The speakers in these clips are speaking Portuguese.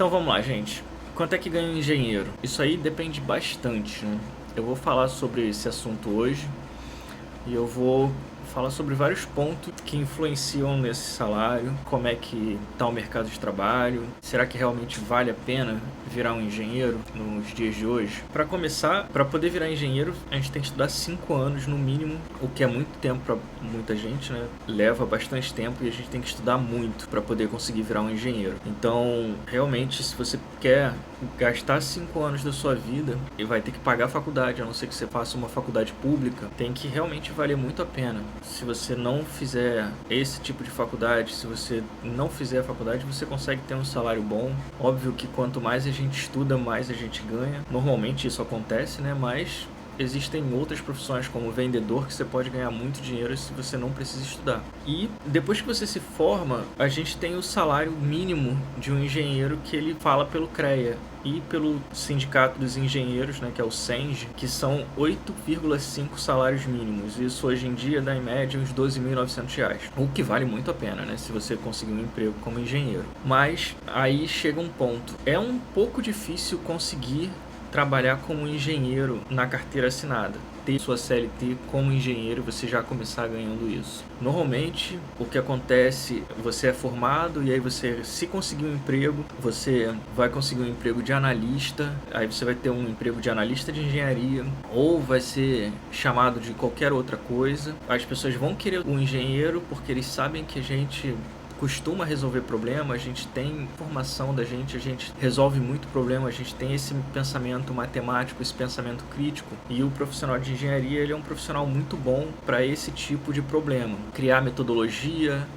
Então vamos lá, gente. Quanto é que ganha um engenheiro? Isso aí depende bastante, né? Eu vou falar sobre esse assunto hoje e eu vou falar sobre vários pontos que influenciam nesse salário, como é que está o mercado de trabalho, será que realmente vale a pena virar um engenheiro nos dias de hoje? Para começar, para poder virar engenheiro, a gente tem que estudar 5 anos no mínimo, o que é muito tempo para muita gente, né? Leva bastante tempo e a gente tem que estudar muito para poder conseguir virar um engenheiro. Então, realmente, se você quer gastar 5 anos da sua vida e vai ter que pagar a faculdade, a não ser que você faça uma faculdade pública, tem que realmente valer muito a pena. Se você não fizer esse tipo de faculdade, se você não fizer a faculdade, você consegue ter um salário bom. Óbvio que quanto mais a gente estuda, mais a gente ganha. Normalmente isso acontece, né? Mas existem outras profissões como vendedor que você pode ganhar muito dinheiro se você não precisa estudar. E depois que você se forma, a gente tem o salário mínimo de um engenheiro que ele fala pelo CREA e pelo Sindicato dos Engenheiros, né, que é o SENG, que são 8,5 salários mínimos. Isso hoje em dia dá em média uns R$ 12.900, o que vale muito a pena, né, se você conseguir um emprego como engenheiro. Mas aí chega um ponto. É um pouco difícil conseguir trabalhar como engenheiro na carteira assinada. Ter sua CLT como engenheiro, você já começar ganhando isso. Normalmente, o que acontece, você é formado e aí você, se conseguir um emprego, você vai conseguir um emprego de analista, aí você vai ter um emprego de analista de engenharia, ou vai ser chamado de qualquer outra coisa. As pessoas vão querer um engenheiro porque eles sabem que a gente costuma resolver problema, a gente tem formação da gente, a gente resolve muito problema, a gente tem esse pensamento matemático, esse pensamento crítico, e o profissional de engenharia ele é um profissional muito bom para esse tipo de problema. Criar metodologia,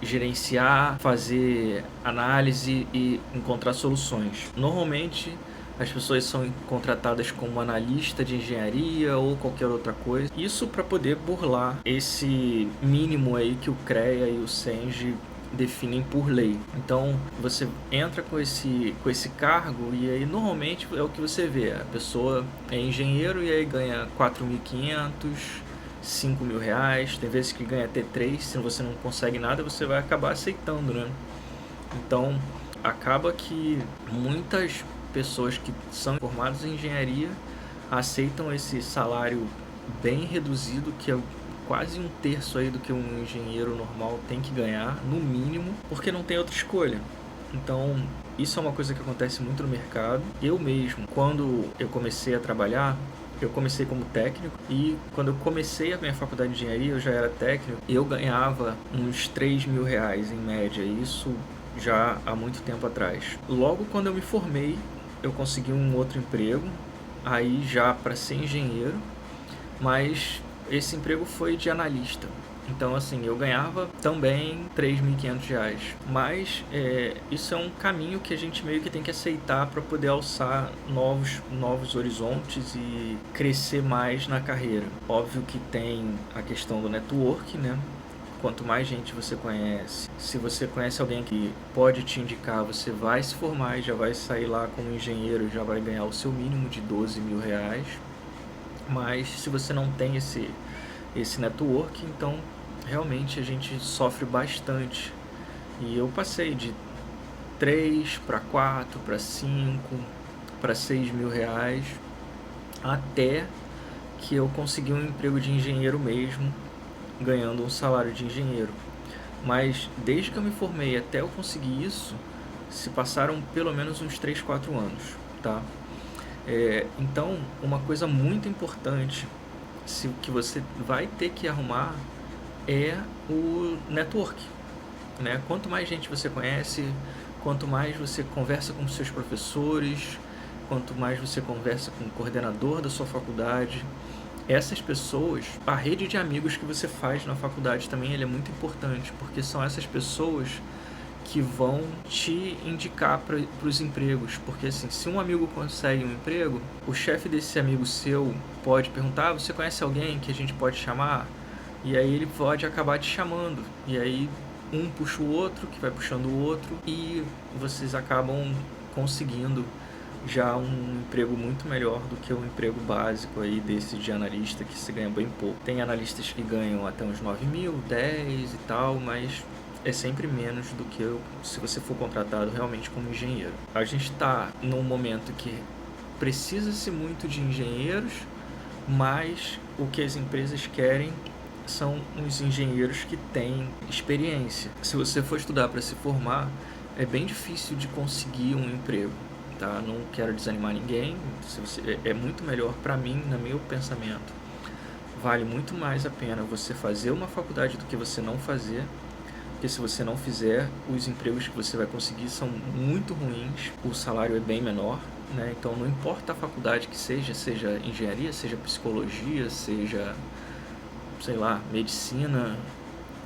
gerenciar, fazer análise e encontrar soluções. Normalmente as pessoas são contratadas como analista de engenharia ou qualquer outra coisa. Isso para poder burlar esse mínimo aí que o CREA e o SENG definem por lei. Então você entra com esse cargo e aí normalmente é o que você vê. A pessoa é engenheiro e aí ganha 4.500, R$ 5.000. Tem vezes que ganha até 3. Se você não consegue nada, você vai acabar aceitando, né? Então acaba que muitas pessoas que são formadas em engenharia aceitam esse salário bem reduzido, que é quase um terço aí do que um engenheiro normal tem que ganhar, no mínimo, porque não tem outra escolha. Então, isso é uma coisa que acontece muito no mercado. Eu mesmo, quando eu comecei a trabalhar, eu comecei como técnico e quando eu comecei a minha faculdade de engenharia, eu já era técnico e eu ganhava uns R$ 3.000 em média, isso já há muito tempo atrás. Logo quando eu me formei, eu consegui um outro emprego, aí já para ser engenheiro, mas esse emprego foi de analista. Então, assim, eu ganhava também R$ 3.500. Mas isso é um caminho que a gente meio que tem que aceitar para poder alçar novos horizontes e crescer mais na carreira. Óbvio que tem a questão do network, né? Quanto mais gente você conhece, se você conhece alguém que pode te indicar, você vai se formar e já vai sair lá como engenheiro, já vai ganhar o seu mínimo de R$ 12.000. Mas se você não tem esse network, então realmente a gente sofre bastante. E eu passei de 3 para 4, para 5, para R$ 6.000, até que eu consegui um emprego de engenheiro mesmo, ganhando um salário de engenheiro. Mas desde que eu me formei até eu conseguir isso, se passaram pelo menos uns 3, 4 anos, tá? Então, uma coisa muito importante que você vai ter que arrumar é o network, né? Quanto mais gente você conhece, quanto mais você conversa com seus professores, quanto mais você conversa com o coordenador da sua faculdade, essas pessoas, a rede de amigos que você faz na faculdade também é muito importante, porque são essas pessoas que vão te indicar para os empregos. Porque assim, se um amigo consegue um emprego, o chefe desse amigo seu pode perguntar: você conhece alguém que a gente pode chamar? E aí ele pode acabar te chamando. E aí um puxa o outro, que vai puxando o outro, e vocês acabam conseguindo já um emprego muito melhor do que o emprego básico aí desse de analista, que se ganha bem pouco. Tem analistas que ganham até uns 9.000, 10 e tal, mas é sempre menos do que se você for contratado realmente como engenheiro. A gente está num momento que precisa-se muito de engenheiros, mas o que as empresas querem são uns engenheiros que têm experiência. Se você for estudar para se formar, é bem difícil de conseguir um emprego, tá? Não quero desanimar ninguém, é muito melhor para mim, no meu pensamento. Vale muito mais a pena você fazer uma faculdade do que você não fazer, porque se você não fizer, os empregos que você vai conseguir são muito ruins, o salário é bem menor, né? Então não importa a faculdade que seja engenharia, seja psicologia, seja, sei lá, medicina,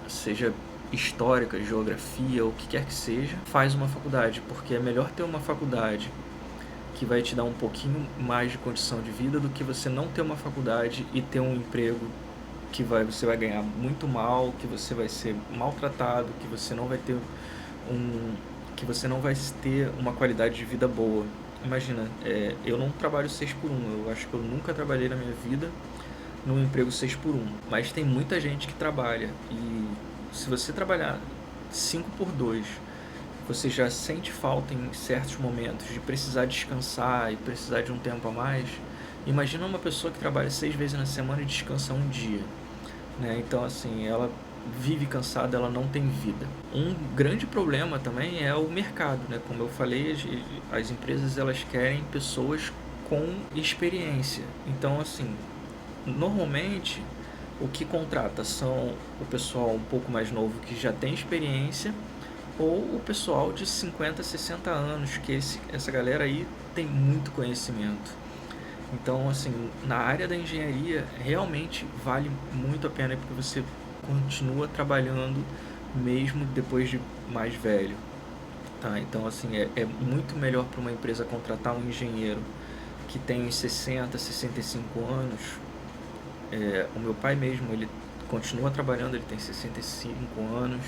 seja histórica, geografia, o que quer que seja, faz uma faculdade, porque é melhor ter uma faculdade que vai te dar um pouquinho mais de condição de vida do que você não ter uma faculdade e ter um emprego que você vai ganhar muito mal, que você vai ser maltratado, que você não vai ter uma qualidade de vida boa. Imagina, eu não trabalho 6x1, eu acho que eu nunca trabalhei na minha vida num emprego 6x1, mas tem muita gente que trabalha, e se você trabalhar 5x2, você já sente falta em certos momentos de precisar descansar e precisar de um tempo a mais. Imagina uma pessoa que trabalha 6 vezes na semana e descansa um dia, né? Então, assim, ela vive cansada, ela não tem vida. Um grande problema também é o mercado, né? Como eu falei, as empresas elas querem pessoas com experiência. Então, assim, normalmente o que contrata são o pessoal um pouco mais novo que já tem experiência, ou o pessoal de 50, 60 anos, que essa galera aí tem muito conhecimento. Então, assim, na área da engenharia, realmente vale muito a pena, porque você continua trabalhando mesmo depois de mais velho, tá? Então, assim, é muito melhor para uma empresa contratar um engenheiro que tem uns 60, 65 anos. O meu pai mesmo, ele continua trabalhando, ele tem 65 anos.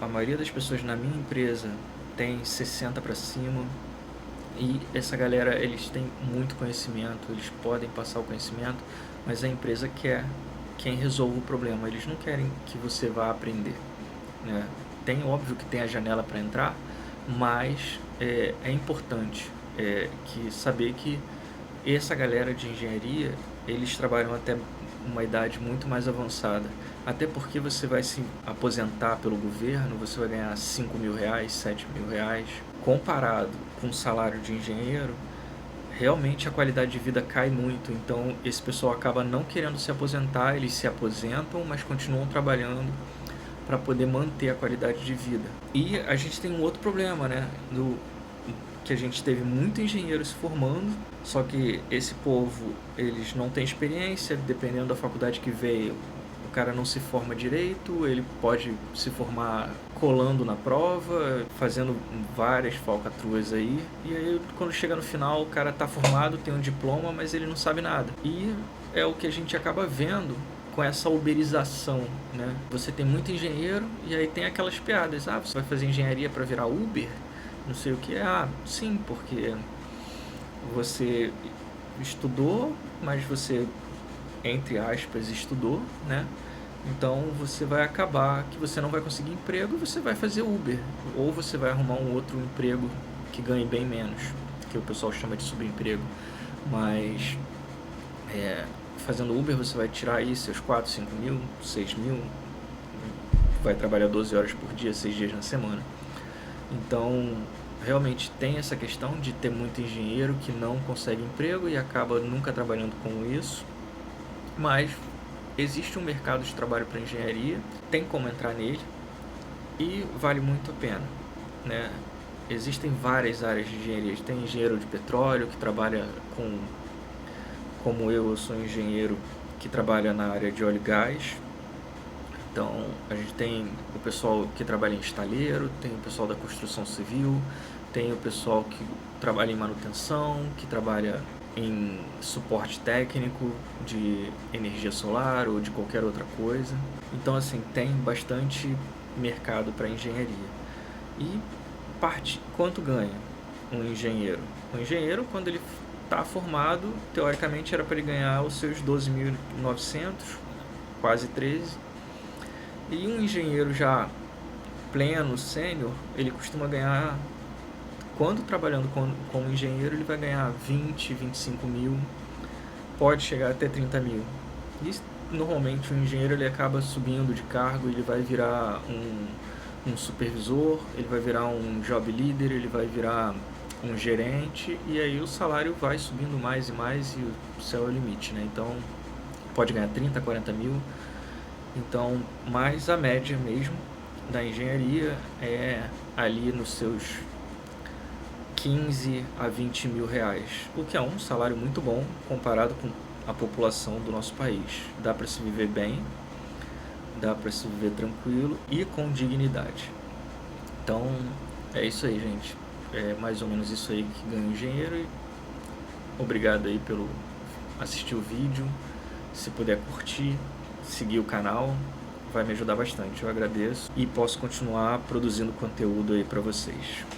A maioria das pessoas na minha empresa tem 60 para cima, e essa galera, eles têm muito conhecimento, eles podem passar o conhecimento, mas a empresa quer quem resolva o problema, eles não querem que você vá aprender, né? Óbvio que tem a janela para entrar, mas é importante que saber que essa galera de engenharia, eles trabalham até uma idade muito mais avançada. Até porque você vai se aposentar pelo governo, você vai ganhar 5 mil reais, 7 mil reais. Comparado com o salário de engenheiro, realmente a qualidade de vida cai muito. Então esse pessoal acaba não querendo se aposentar, eles se aposentam, mas continuam trabalhando para poder manter a qualidade de vida. E a gente tem um outro problema, né? Que a gente teve muito engenheiro se formando, só que esse povo, eles não têm experiência, dependendo da faculdade que veio, o cara não se forma direito, ele pode se formar colando na prova, fazendo várias falcatruas aí, e aí quando chega no final, o cara tá formado, tem um diploma, mas ele não sabe nada. E é o que a gente acaba vendo com essa uberização, né? Você tem muito engenheiro, e aí tem aquelas piadas, você vai fazer engenharia para virar Uber? Não sei o que. Sim, porque você estudou, mas você, entre aspas, estudou, né? Então você vai acabar que você não vai conseguir emprego e você vai fazer Uber. Ou você vai arrumar um outro emprego que ganhe bem menos, que o pessoal chama de subemprego. Mas fazendo Uber você vai tirar aí seus 4, 5 mil, 6 mil, vai trabalhar 12 horas por dia, 6 dias na semana. Então, realmente tem essa questão de ter muito engenheiro que não consegue emprego e acaba nunca trabalhando com isso, mas existe um mercado de trabalho para engenharia, tem como entrar nele e vale muito a pena, né? Existem várias áreas de engenharia. Tem engenheiro de petróleo que trabalha como eu sou engenheiro que trabalha na área de óleo e gás. Então, a gente tem o pessoal que trabalha em estaleiro, tem o pessoal da construção civil, tem o pessoal que trabalha em manutenção, que trabalha em suporte técnico de energia solar ou de qualquer outra coisa. Então, assim, tem bastante mercado para engenharia. E quanto ganha um engenheiro? Um engenheiro, quando ele está formado, teoricamente era para ele ganhar os seus 12.900, quase 13. E um engenheiro já pleno, sênior, ele costuma ganhar, quando trabalhando como engenheiro, ele vai ganhar 20, 25 mil, pode chegar até 30 mil. E normalmente o engenheiro ele acaba subindo de cargo, ele vai virar um supervisor, ele vai virar um job leader, ele vai virar um gerente, e aí o salário vai subindo mais e mais e o céu é o limite, né? Então pode ganhar 30, 40 mil. Então, mais a média mesmo da engenharia é ali nos seus 15 a 20 mil reais, o que é um salário muito bom comparado com a população do nosso país. Dá para se viver bem, dá para se viver tranquilo e com dignidade. Então, é isso aí, gente. É mais ou menos isso aí que ganha o engenheiro. E obrigado aí pelo assistir o vídeo. Se puder curtir, seguir o canal, vai me ajudar bastante. Eu agradeço e posso continuar produzindo conteúdo aí para vocês.